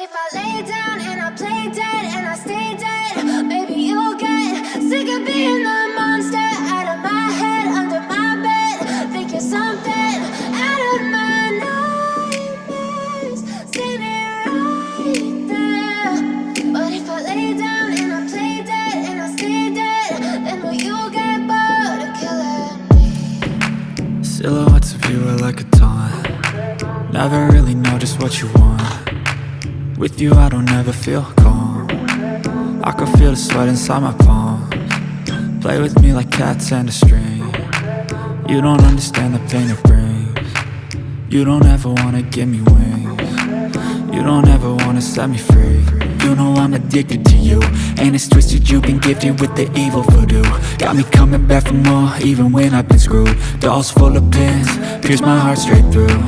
if I lay down and I play dead and I stay dead, baby, you'll get sick of being the monster out of my head, under my bed. Think you're something out of my nightmares. See me right there. But if I lay down and I play dead and I stay dead, then will you get bored of killing me? Silhouettes of you are like a taunt. Never really know just what you want. With you I don't ever feel calm. I can feel the sweat inside my palms. Play with me like cats and a string. You don't understand the pain it brings. You don't ever wanna give me wings. You don't ever wanna set me free. You know I'm addicted to you, and it's twisted, you've been gifted with the evil voodoo. Got me coming back for more, even when I've been screwed. Dolls full of pins, pierce my heart straight through.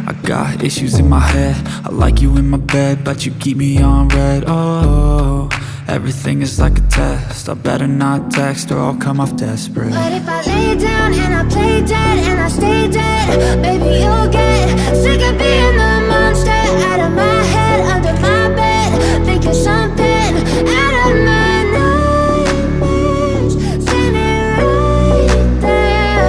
I got issues in my head, I like you in my bed, but you keep me on red. Oh, everything is like a test, I better not text or I'll come off desperate. But if I lay down and I play dead and I stay dead, baby, you'll get sick of being the monster out of my head, under my bed. Think you're something out of my nightmares. See me right there.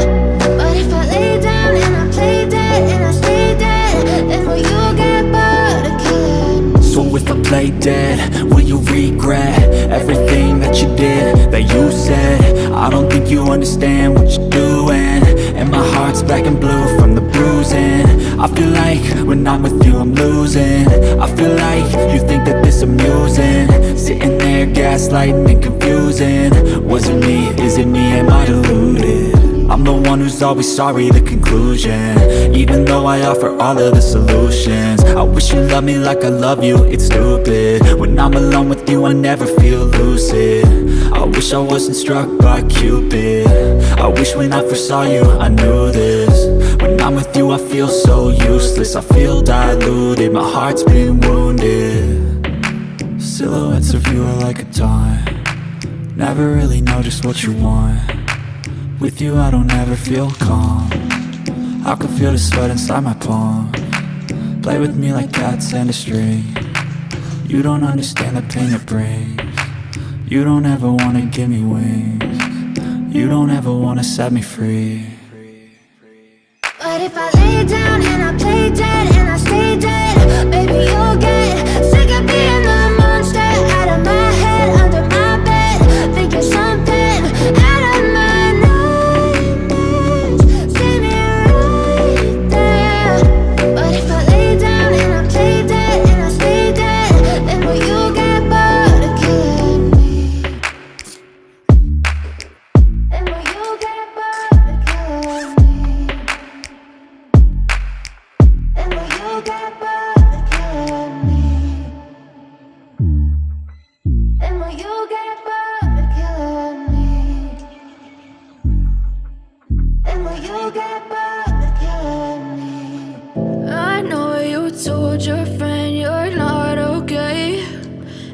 But if I lay down and I play dead and I stay dead, then will you get bored of killing me? So if I play dead, will you regret everything that you did, that you said? I don't think you understand what you're doing, and my heart's black and blue from the bruising. I feel like when I'm with you I'm losing. I feel like you think that this amusing, sitting there gaslighting and confusing. Was it me? Is it me? Am I deluded? I'm the one who's always sorry, the conclusion, even though I offer all of the solutions. I wish you loved me like I love you, it's stupid. When I'm alone with you I never feel lucid. I wish I wasn't struck by Cupid. I wish when I first saw you I knew this. When I'm with you I feel so useless, I feel diluted, my heart's been wounded. Silhouettes of you are like a taunt. Never really know just what you want. With you I don't ever feel calm. I can feel the sweat inside my palms. Play with me like cats and a string. You don't understand the pain it brings. You don't ever wanna give me wings. You don't ever wanna set me free. But if I lay down and I play dead and I stay dead, baby, you'll get sick of being the monster out of my head, under my bed. Think you're something out of my nightmares. See me right there. But if I lay down and I play dead and I stay dead, then will you get bored of killing me? Then will you get bored of killing me? And will you get bored of killing me? And will you get bored of killing me? And will you get bored of killing me? I know you told your friend you're not okay,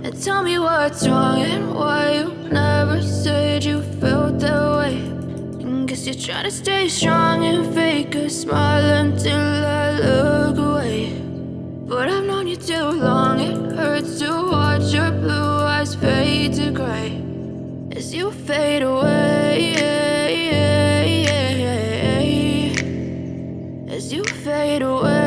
and tell me what's wrong and why you never said you felt that way. And guess you're trying to stay strong and fake a smile until I look away. But I've known you too long, it hurts to watch your blue eyes fade to gray as you fade away, as you fade away.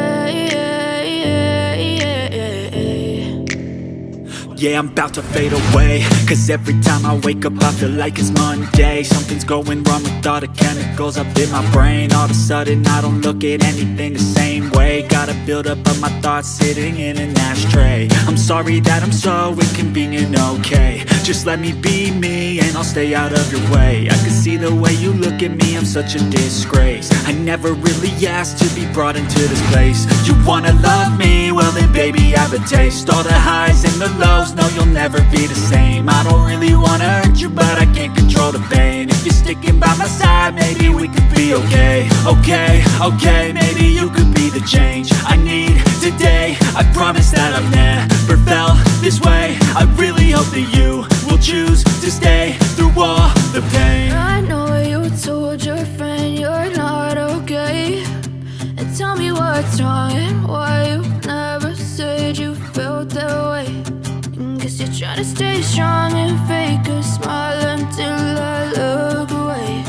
Yeah, I'm about to fade away, cause every time I wake up I feel like it's Monday. Something's going wrong with all the chemicals up in my brain. All of a sudden I don't look at anything the same way. Gotta build up of my thoughts sitting in an ashtray. I'm sorry that I'm so inconvenient, okay. Just let me be me and I'll stay out of your way. I can see the way you look at me, I'm such a disgrace. I never really asked to be brought into this place. You wanna love me? Well then baby have a taste. All the highs and the lows, no you'll never be the same. I don't really wanna hurt you but I can't control the pain. If you're sticking by my side maybe we could be okay. Okay, maybe you could be the change I need today. I promise that I've never felt this way. I really hope that you will choose to stay through all the pain. I know you told your friend you're not okay, and tell me what's wrong and why you never said said you felt that way. Guess you're trying to stay strong and fake a smile until I look away.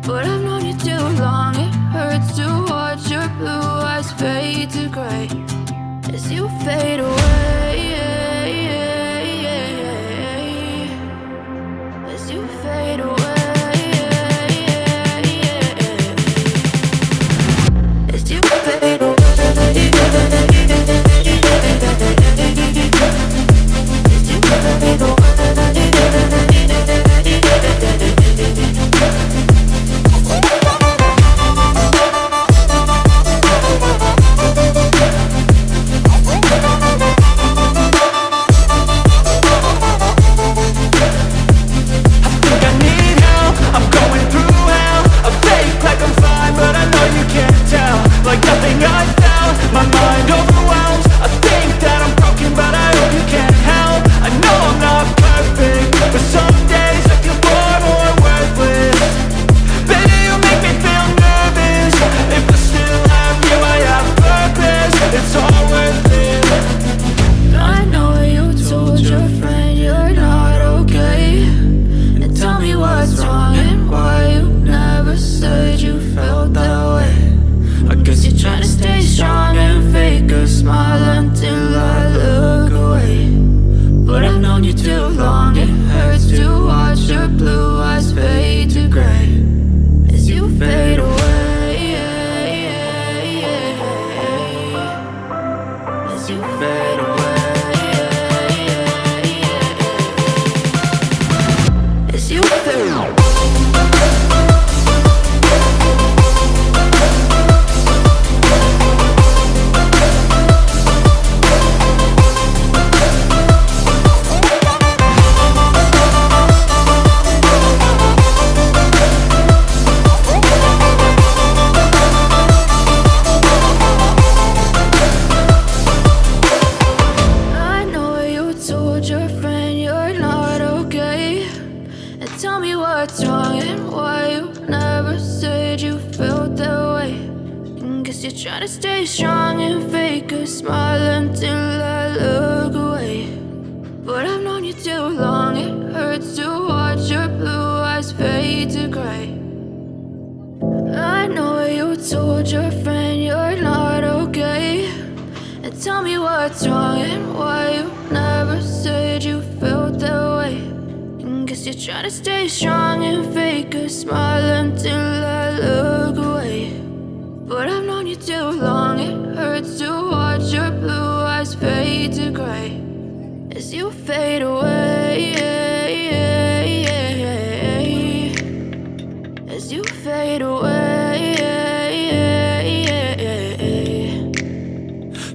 But I've known you too long, it hurts to watch your blue eyes fade to gray as you fade away. As you fade away. As you fade away. Try to stay strong and fake a smile until I look away. But I've known you too long, it hurts to watch your blue eyes fade to gray. I know you told your friend you're not okay, and tell me what's wrong and why you never said you felt that way. Guess you're trying to stay strong and fake a smile until I look away. But I've known you too long, it hurts to watch your blue eyes fade to gray as you fade away. As you fade away.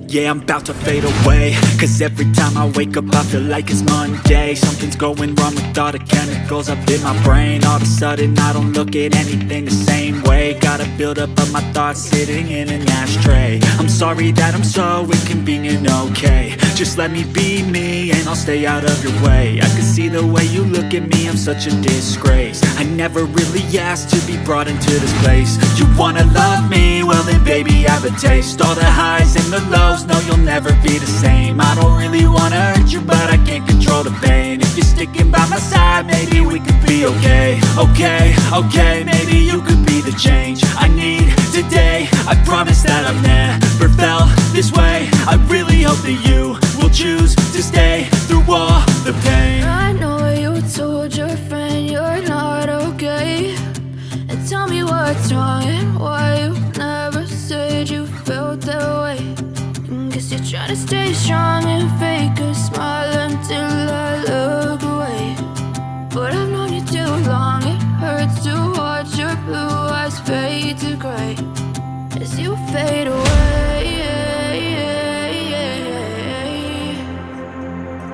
Yeah, I'm about to fade away, cause every time I wake up I feel like it's Monday. Something's going wrong with all the chemicals up in my brain. All of a sudden I don't look at anything the same way. Got a build-up of my thoughts sitting in an ashtray. I'm sorry that I'm so inconvenient, okay. Just let me be me and I'll stay out of your way. I can see the way you look at me, I'm such a disgrace. I never really asked to be brought into this place. You wanna love me? Well then baby I have a taste. All the highs and the lows, no you'll never be the same. I don't really wanna hurt you but I can't control the pain. If you're sticking by my side maybe we could be okay. Okay, maybe you could be the change I need today. I promise that I've never felt this way. I really hope that you will choose to stay through all the pain. I know you told your friend you're not okay, and tell me what's wrong and why you never said you felt that way. Guess you're trying to stay strong and fake a smile until I look away. But I've known you too long, it hurts to watch your blue eyes fade to gray as you fade away.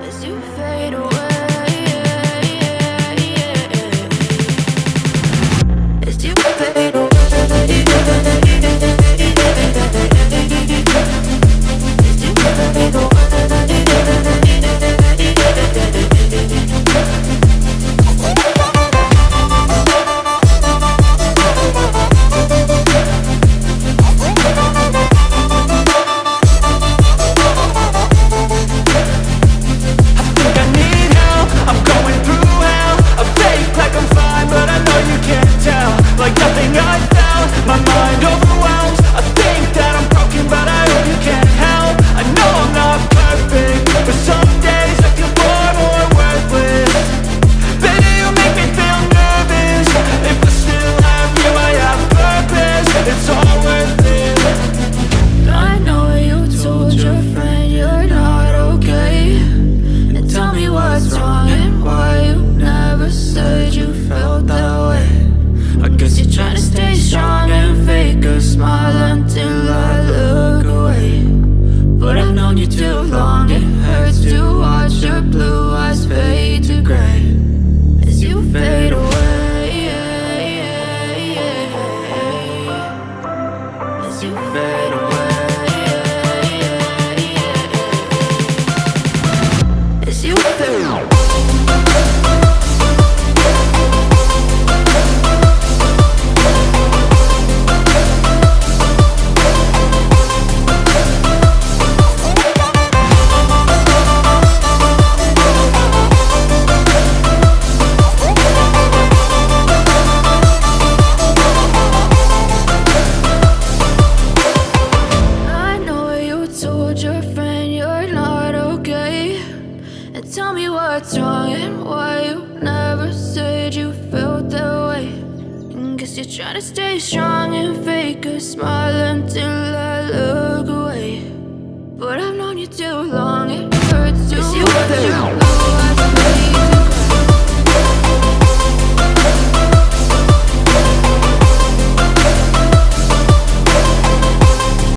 As you fade away. As you fade away. too long. It hurts to watch your blue eyes fade to gray as you fade away, as you fade away, as you fade away. Tell me what's wrong and why you never said you felt that way. Guess you're trying to stay strong and fake a smile until I look